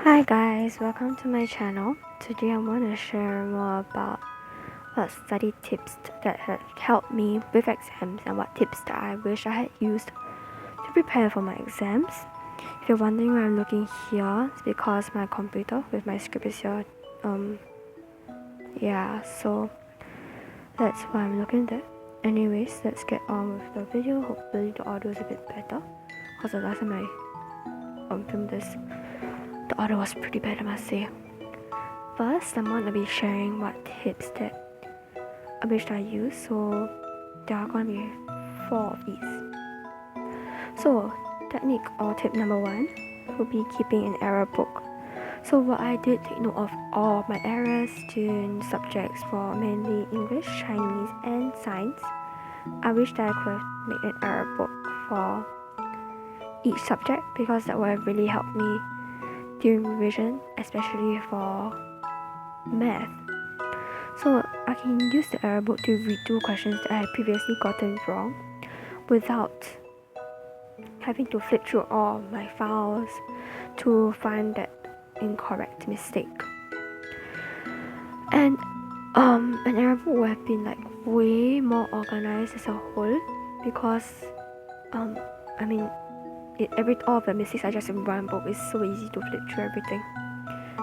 Hi guys, welcome to my channel. Today I want to share more about what study tips that have helped me with exams and what tips that I wish I had used to prepare for my exams. If you're wondering why I'm looking here, it's because my computer with my script is here. So that's why I'm looking there. Anyways, let's get on with the video. Hopefully the audio is a bit better, because the last time I filmed this, the audio was pretty bad, I must say. First, I'm going to be sharing what tips that I wish I used, so there are going to be 4 of these. So, technique or tip number 1 will be keeping an error book. So what I did take note of all of my errors in subjects for mainly English, Chinese and science. I wish that I could have made an error book for each subject, because that would have really helped me during revision, especially for math. So I can use the error book to redo questions that I had previously gotten wrong without having to flip through all of my files to find that incorrect mistake. And an error book would have been like way more organized as a whole, because all of the mistakes are just in one book. It's so easy to flip through everything,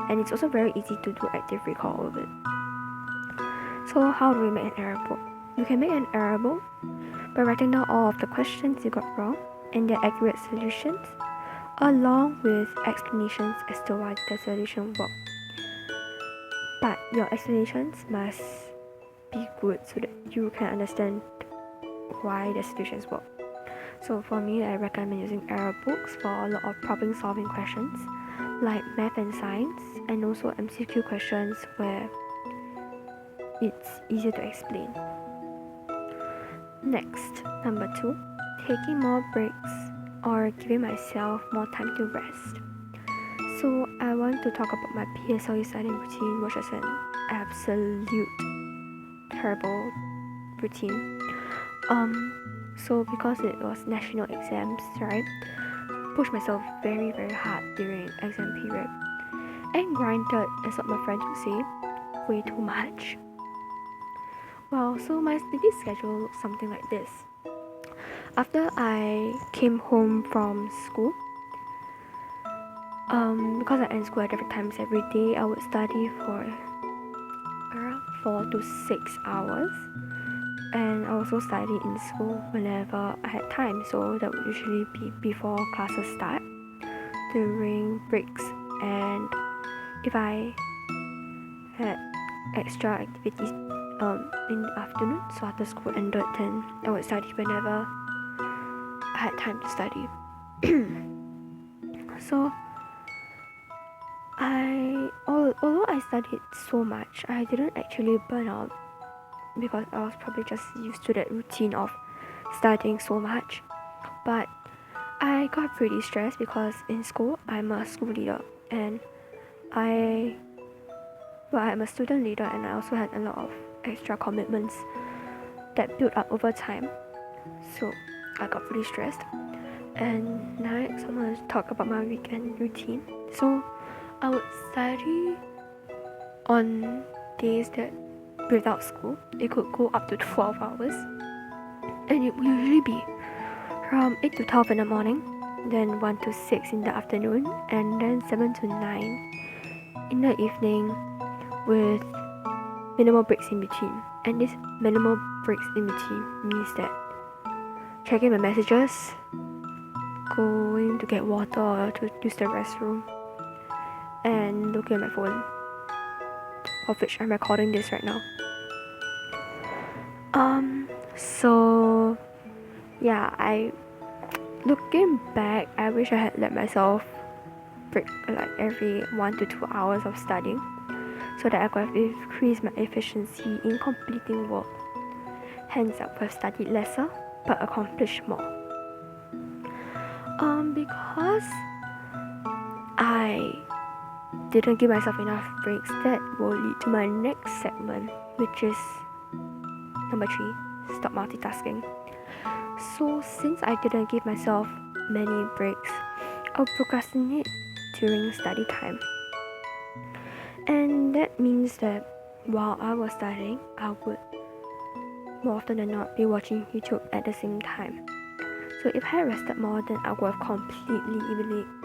and it's also very easy to do active recall of it. So how do we make an error book? You can make an error book by writing down all of the questions you got wrong and their accurate solutions, along with explanations as to why the solution worked. But your explanations must be good so that you can understand why the solutions work. So for me, I recommend using error books for a lot of problem solving questions like math and science, and also MCQ questions where it's easier to explain. Next, number 2, taking more breaks or giving myself more time to rest. So I want to talk about my psle studying routine, which is an absolute terrible routine. So because it was national exams, right, pushed myself very hard during exam period, and grinded, as what my friends would say, way too much. Well, so my study schedule looks something like this. After I came home from school, because I end school at different times every day, I would study for around 4 to 6 hours, and I also study in school whenever I had time. So that would usually be before classes start, during breaks, and if I had extra activities in the afternoon, so after school ended, then I would study whenever I had time to study. So although I studied so much, I didn't actually burn out, because I was probably just used to that routine of studying so much. But I got pretty stressed because in school I'm a school leader, and I'm a student leader, and I also had a lot of extra commitments that built up over time. So I got pretty stressed. And next I'm going to talk about my weekend routine. So I would study on days that without school, it could go up to 12 hours, and it would usually be from 8 to 12 in the morning, then 1 to 6 in the afternoon, and then 7 to 9 in the evening, with minimal breaks in between. And this minimal breaks in between means that checking my messages, going to get water or to use the restroom, and looking at my phone, of which I'm recording this right now. So yeah, looking back, I wish I had let myself break like every 1 to 2 hours of studying, so that I could have increased my efficiency in completing work. Hence, I could have studied lesser but accomplished more. Because I didn't give myself enough breaks, that will lead to my next segment, which is number 3, stop multitasking. So since I didn't give myself many breaks, I'll procrastinate during study time. And that means that while I was studying, I would more often than not be watching YouTube at the same time. So if I had rested more, then I would have completely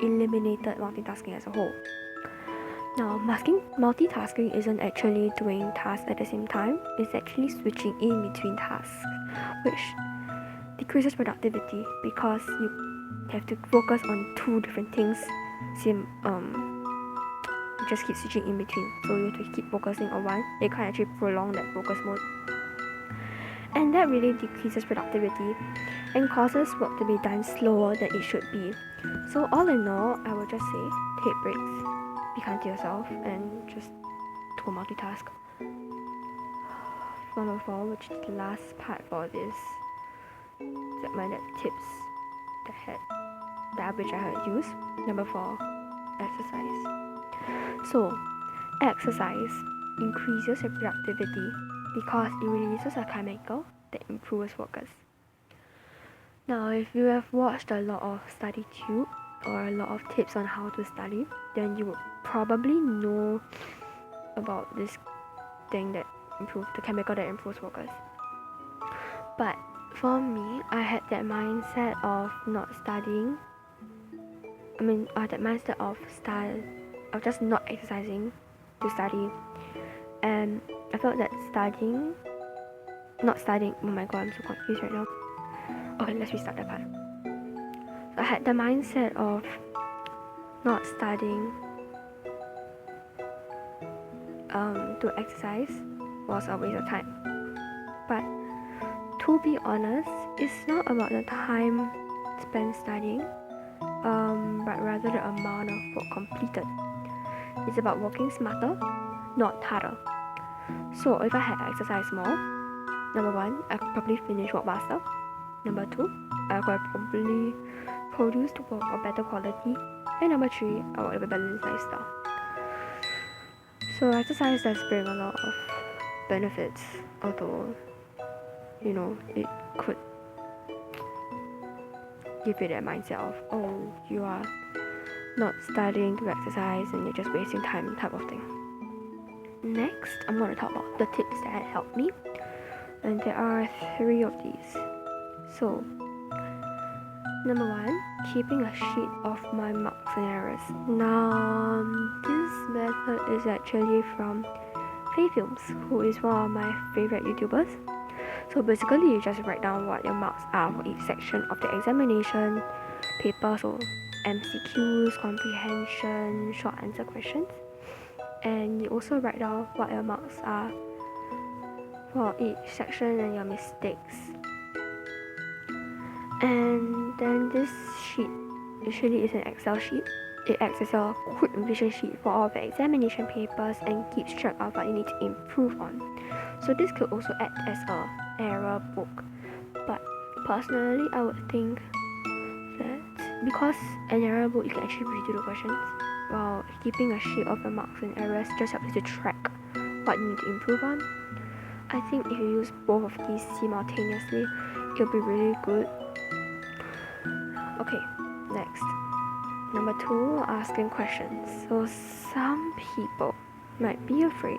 eliminated multitasking as a whole. Now, multitasking isn't actually doing tasks at the same time, it's actually switching in between tasks, which decreases productivity because you have to focus on two different things. You just keep switching in between, so you have to keep focusing on one. You can't actually prolong that focus mode, and that really decreases productivity and causes work to be done slower than it should be. So all in all, I would just say take breaks, be kind to yourself, and just don't multitask. Number 4, which is the last part for this segment, that tips that which I had used. Number 4, exercise. So exercise increases your productivity because it releases a chemical that improves focus. Now, if you have watched a lot of study tube or a lot of tips on how to study, then you would probably know about this thing that improves the chemical that improves focus. But for me, I had that mindset of not studying. That mindset of just not exercising to study, and I felt that not studying. Oh my god, I'm so confused right now. Okay, let's restart that part. So I had the mindset of not studying to exercise was a waste of time. But to be honest, it's not about the time spent studying, but rather the amount of work completed. It's about working smarter, not harder. So if I had exercised more, number 1, I could probably finish work faster. Number 2, I could have probably produced work of better quality. And number 3, I would have a balanced lifestyle. So exercise does bring a lot of benefits, although it could give you that mindset of, oh, you are not studying to exercise and you're just wasting time type of thing. Next, I'm going to talk about the tips that helped me, and there are 3 of these. So, number 1, keeping a sheet of my marks and errors. Now, this method is actually from Films, who is one of my favorite YouTubers. So basically, you just write down what your marks are for each section of the examination paper, so MCQs, comprehension, short answer questions, and you also write down what your marks are for each section and your mistakes. And then this sheet usually is an Excel sheet. It acts as a quick revision sheet for all of the examination papers and keeps track of what you need to improve on. So this could also act as a error book. But personally, I would think that because an error book, you can actually redo the questions, while keeping a sheet of your marks and errors just helps you to track what you need to improve on. I think if you use both of these simultaneously, it'll be really good. Okay, next. Number 2, asking questions. So some people might be afraid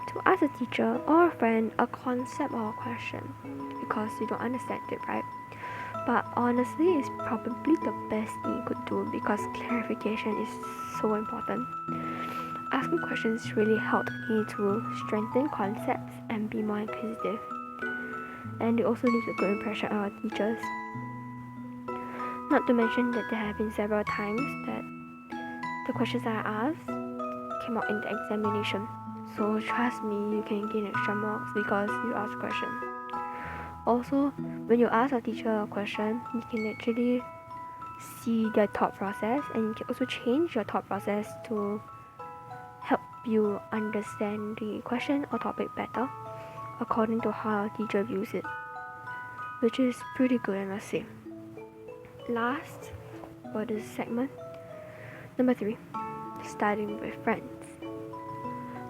to ask a teacher or a friend a concept or a question because you don't understand it, right? But honestly, it's probably the best thing you could do because clarification is so important. Asking questions really helped me to strengthen concepts and be more inquisitive. And it also leaves a good impression on our teachers. Not to mention that there have been several times that the questions that I asked came out in the examination. So trust me, you can gain extra marks because you asked a question. Also, when you ask a teacher a question, you can actually see their thought process, and you can also change your thought process to help you understand the question or topic better according to how a teacher views it, which is pretty good, I must say. Last for this segment, number 3, studying with friends.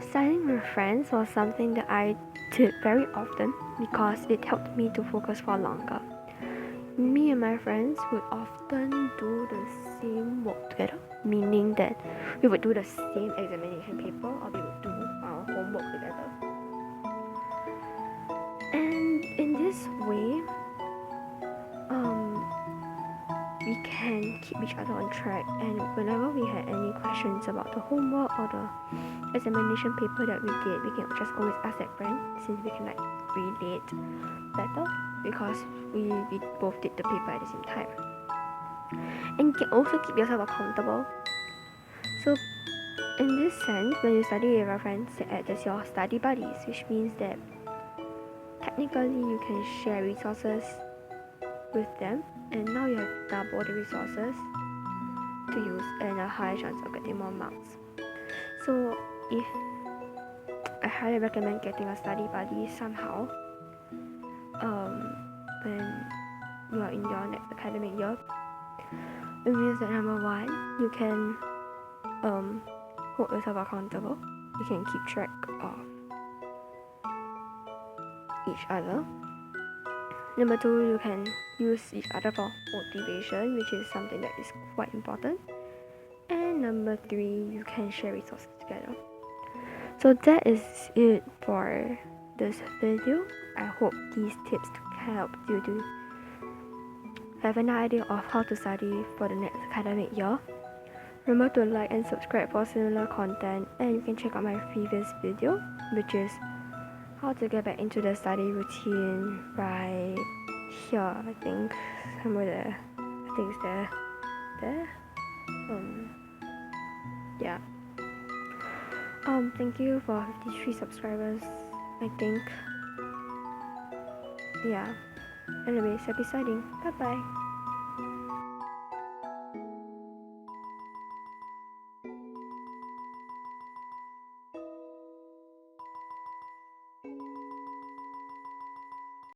Studying with friends was something that I did very often because it helped me to focus for longer. Me and my friends would often do the same work together, meaning that we would do the same examination paper or we would do our homework together. And in this way, we can keep each other on track, and whenever we had any questions about the homework or the examination paper that we did, we can just always ask that friend, since we can relate better because we both did the paper at the same time. And you can also keep yourself accountable. So in this sense, when you study with your friends, they act as your study buddies, which means that technically you can share resources with them, and now you have double the resources to use and a higher chance of getting more marks. So if I highly recommend getting a study buddy somehow when you are in your next academic year. It means that number one, you can hold yourself accountable. You can keep track of each other. Number two, you can use each other for motivation, which is something that is quite important. And number three, you can share resources together. So that is it for this video. I hope these tips can help you to have an idea of how to study for the next academic year. Remember to like and subscribe for similar content, and you can check out my previous video, which is how to get back into the study routine right here. I think somewhere there. I think it's there. Yeah. Thank you for 53 subscribers, I think. Yeah. Anyways, happy studying. Bye bye.